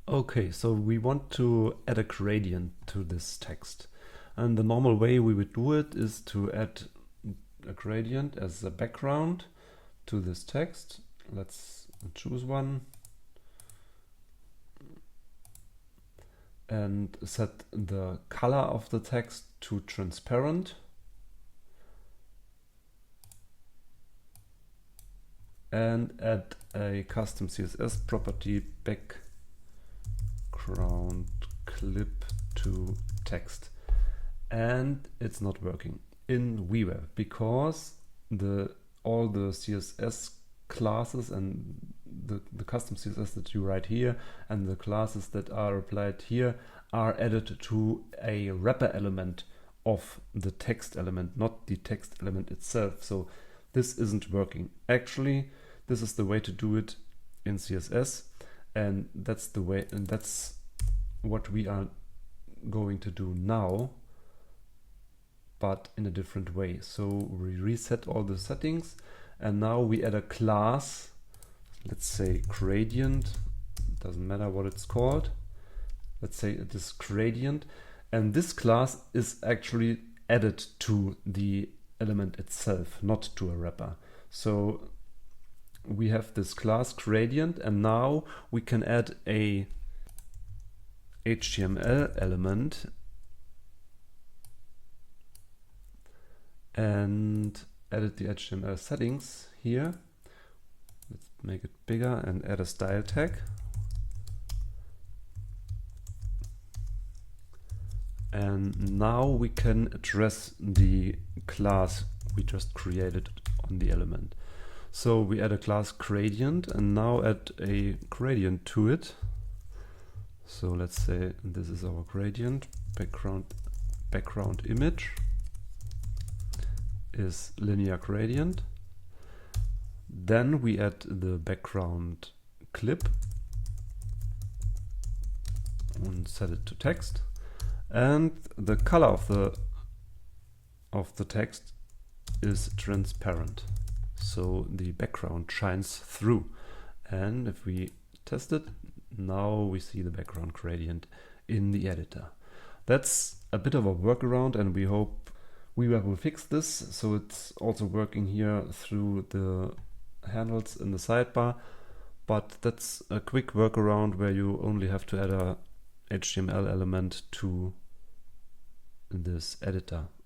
Okay, so we want to add a gradient to this text. And the normal way we would do it is to add a gradient as a background to this text. Let's choose one and set the color of the text to transparent. And add a custom CSS property background clip to text. And it's not working in WeWeb because all the CSS classes and the custom CSS that you write here and the classes that are applied here are added to a wrapper element of the text element, not the text element itself. So this isn't working. Actually, this is the way to do it in CSS, and that's the way, and that's what we are going to do now, but in a different way. So we reset all the settings, and now we add a class. Let's say gradient. Doesn't matter what it's called. Let's say it is gradient, and this class is actually added to the element itself, not to a wrapper. So we have this class gradient, and now we can add a HTML element and edit the HTML settings here. Let's make it bigger and add a style tag. And now we can address the class we just created on the element. So we add a class gradient and now add a gradient to it. So let's say this is our gradient. Background image is linear gradient. Then we add the background clip and set it to text. And the color of the text is transparent, so the background shines through. And if we test it, now we see the background gradient in the editor. That's a bit of a workaround, and we hope WeWeb will fix this so it's also working here through the handles in the sidebar. But that's a quick workaround where you only have to add a HTML element to this editor.